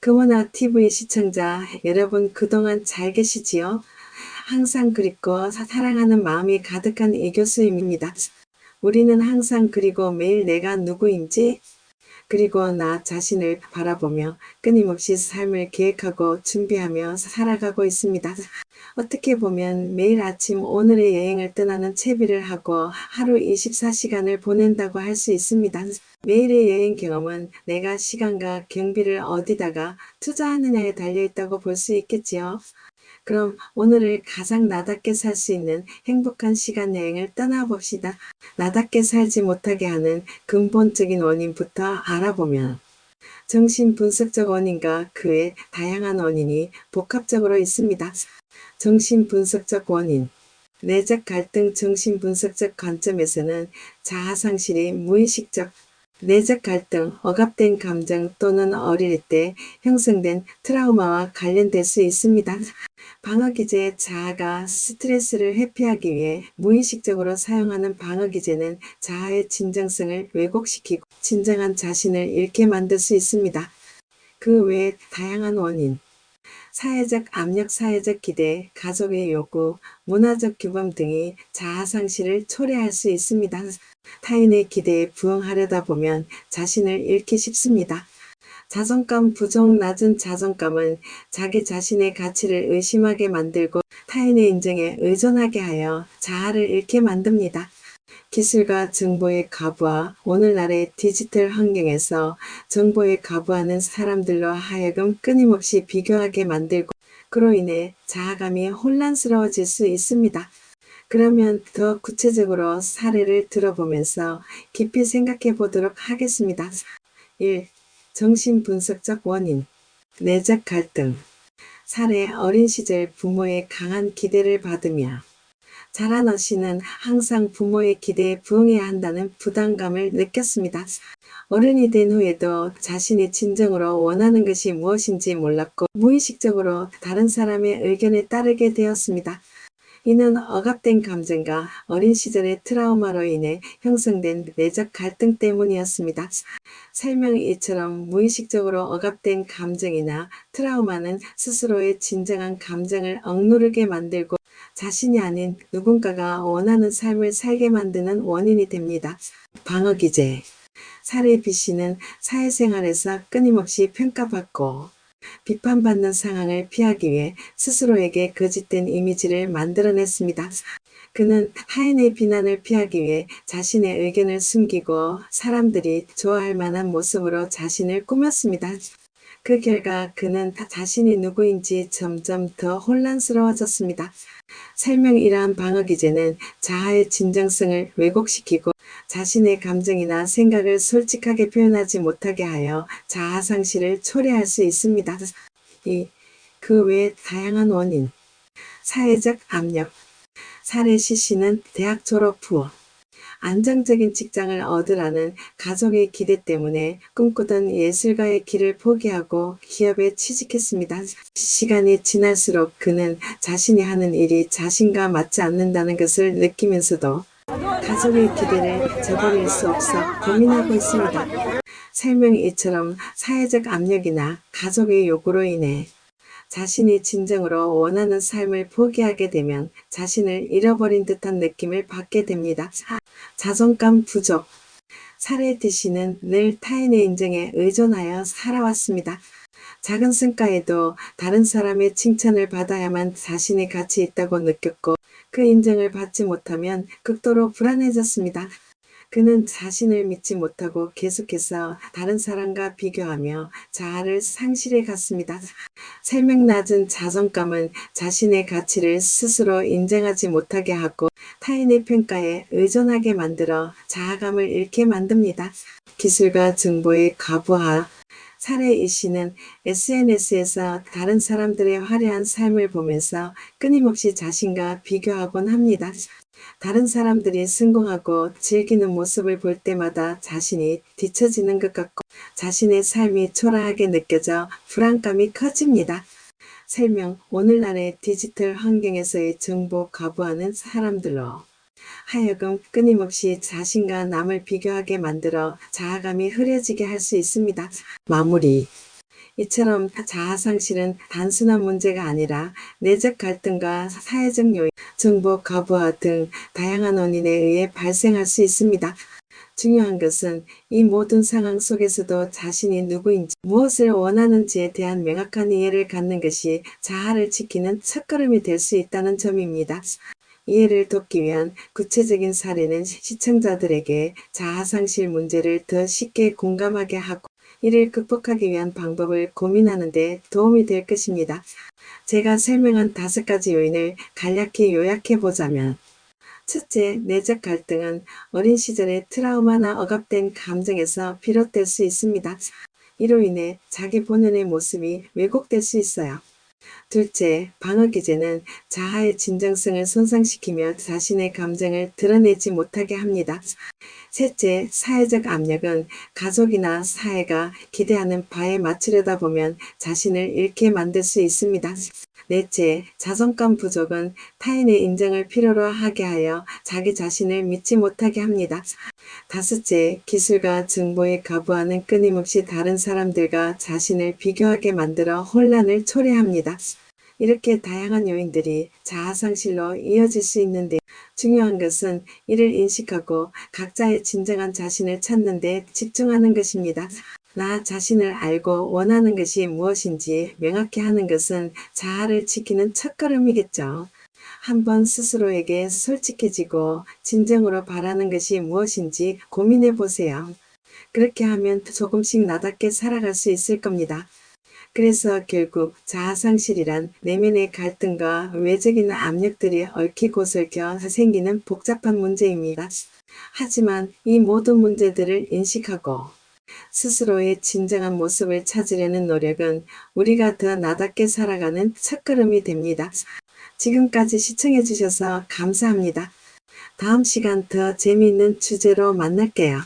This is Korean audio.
금호나 TV 시청자 여러분 그동안 잘 계시지요? 항상 그립고 사랑하는 마음이 가득한 이교수입니다. 우리는 항상 그리고 매일 내가 누구인지 그리고 나 자신을 바라보며 끊임없이 삶을 계획하고 준비하며 살아가고 있습니다. 어떻게 보면 매일 아침 오늘의 여행을 떠나는 채비를 하고 하루 24시간을 보낸다고 할 수 있습니다. 매일의 여행 경험은 내가 시간과 경비를 어디다가 투자하느냐에 달려있다고 볼 수 있겠지요. 그럼 오늘을 가장 나답게 살 수 있는 행복한 시간 여행을 떠나봅시다. 나답게 살지 못하게 하는 근본적인 원인부터 알아보면 정신분석적 원인과 그의 다양한 원인이 복합적으로 있습니다. 정신분석적 원인 내적 갈등 정신분석적 관점에서는 자아상실이 무의식적 내적 갈등, 억압된 감정 또는 어릴 때 형성된 트라우마와 관련될 수 있습니다. 방어기제 자아가 스트레스를 회피하기 위해 무의식적으로 사용하는 방어기제는 자아의 진정성을 왜곡시키고 진정한 자신을 잃게 만들 수 있습니다. 그 외에 다양한 원인, 사회적 압력, 사회적 기대, 가족의 요구, 문화적 규범 등이 자아 상실을 초래할 수 있습니다. 타인의 기대에 부응하려다 보면 자신을 잃기 쉽습니다. 자존감 부족 낮은 자존감은 자기 자신의 가치를 의심하게 만들고 타인의 인정에 의존하게 하여 자아를 잃게 만듭니다. 기술과 정보의 가부와 오늘날의 디지털 환경에서 정보에 가부하는 사람들로 하여금 끊임없이 비교하게 만들고 그로 인해 자아감이 혼란스러워질 수 있습니다. 그러면 더 구체적으로 사례를 들어보면서 깊이 생각해 보도록 하겠습니다. 1. 정신분석적 원인 내적 갈등 사례 어린 시절 부모의 강한 기대를 받으며 자란 어씨는 항상 부모의 기대에 부응해야 한다는 부담감을 느꼈습니다. 어른이 된 후에도 자신이 진정으로 원하는 것이 무엇인지 몰랐고 무의식적으로 다른 사람의 의견에 따르게 되었습니다. 이는 억압된 감정과 어린 시절의 트라우마로 인해 형성된 내적 갈등 때문이었습니다. 설명 이처럼 무의식적으로 억압된 감정이나 트라우마는 스스로의 진정한 감정을 억누르게 만들고 자신이 아닌 누군가가 원하는 삶을 살게 만드는 원인이 됩니다. 방어기제 사례 B씨는 사회생활에서 끊임없이 평가받고 비판받는 상황을 피하기 위해 스스로에게 거짓된 이미지를 만들어냈습니다. 그는 타인의 비난을 피하기 위해 자신의 의견을 숨기고 사람들이 좋아할 만한 모습으로 자신을 꾸몄습니다. 그 결과 그는 자신이 누구인지 점점 더 혼란스러워졌습니다. 설명 이러한 방어기제는 자아의 진정성을 왜곡시키고 자신의 감정이나 생각을 솔직하게 표현하지 못하게 하여 자아상실을 초래할 수 있습니다. 그 외에 다양한 원인 사회적 압력 사례 C씨는 대학 졸업 후 안정적인 직장을 얻으라는 가족의 기대 때문에 꿈꾸던 예술가의 길을 포기하고 기업에 취직했습니다. 시간이 지날수록 그는 자신이 하는 일이 자신과 맞지 않는다는 것을 느끼면서도 가족의 기대를 저버릴 수 없어 고민하고 있습니다. 설명 이처럼 사회적 압력이나 가족의 요구로 인해 자신이 진정으로 원하는 삶을 포기하게 되면 자신을 잃어버린 듯한 느낌을 받게 됩니다. 자존감 부족 사례 D씨는 늘 타인의 인정에 의존하여 살아왔습니다. 작은 성과에도 다른 사람의 칭찬을 받아야만 자신의 가치 있다고 느꼈고 그 인정을 받지 못하면 극도로 불안해졌습니다. 그는 자신을 믿지 못하고 계속해서 다른 사람과 비교하며 자아를 상실해 갔습니다. 설명 낮은 자존감은 자신의 가치를 스스로 인정하지 못하게 하고 타인의 평가에 의존하게 만들어 자아감을 잃게 만듭니다. 기술과 정보의 가부화 사례 E씨는 SNS에서 다른 사람들의 화려한 삶을 보면서 끊임없이 자신과 비교하곤 합니다. 다른 사람들이 성공하고 즐기는 모습을 볼 때마다 자신이 뒤처지는 것 같고 자신의 삶이 초라하게 느껴져 불안감이 커집니다. 설명 오늘날의 디지털 환경에서의 정보 거부하는 사람들로 하여금 끊임없이 자신과 남을 비교하게 만들어 자아감이 흐려지게 할 수 있습니다. 마무리 이처럼 자아상실은 단순한 문제가 아니라 내적 갈등과 사회적 요인, 정보 거부와 등 다양한 원인에 의해 발생할 수 있습니다. 중요한 것은 이 모든 상황 속에서도 자신이 누구인지, 무엇을 원하는지에 대한 명확한 이해를 갖는 것이 자아를 지키는 첫걸음이 될 수 있다는 점입니다. 이해를 돕기 위한 구체적인 사례는 시청자들에게 자아상실 문제를 더 쉽게 공감하게 하고 이를 극복하기 위한 방법을 고민하는 데 도움이 될 것입니다. 제가 설명한 5가지 요인을 간략히 요약해 보자면, 첫째, 내적 갈등은 어린 시절의 트라우마나 억압된 감정에서 비롯될 수 있습니다. 이로 인해 자기 본연의 모습이 왜곡될 수 있어요. 둘째, 방어 기제는 자아의 진정성을 손상시키며 자신의 감정을 드러내지 못하게 합니다. 셋째, 사회적 압력은 가족이나 사회가 기대하는 바에 맞추려다 보면 자신을 잃게 만들 수 있습니다. 넷째, 자존감 부족은 타인의 인정을 필요로 하게 하여 자기 자신을 믿지 못하게 합니다. 다섯째, 기술과 정보에 거부하는 끊임없이 다른 사람들과 자신을 비교하게 만들어 혼란을 초래합니다. 이렇게 다양한 요인들이 자아상실로 이어질 수 있는데, 중요한 것은 이를 인식하고 각자의 진정한 자신을 찾는 데 집중하는 것입니다. 나 자신을 알고 원하는 것이 무엇인지 명확히 하는 것은 자아를 지키는 첫걸음이겠죠. 한번 스스로에게 솔직해지고 진정으로 바라는 것이 무엇인지 고민해 보세요. 그렇게 하면 조금씩 나답게 살아갈 수 있을 겁니다. 그래서 결국 자아상실이란 내면의 갈등과 외적인 압력들이 얽히고 설켜 생기는 복잡한 문제입니다. 하지만 이 모든 문제들을 인식하고 스스로의 진정한 모습을 찾으려는 노력은 우리가 더 나답게 살아가는 첫걸음이 됩니다. 지금까지 시청해 주셔서 감사합니다. 다음 시간 더 재미있는 주제로 만날게요.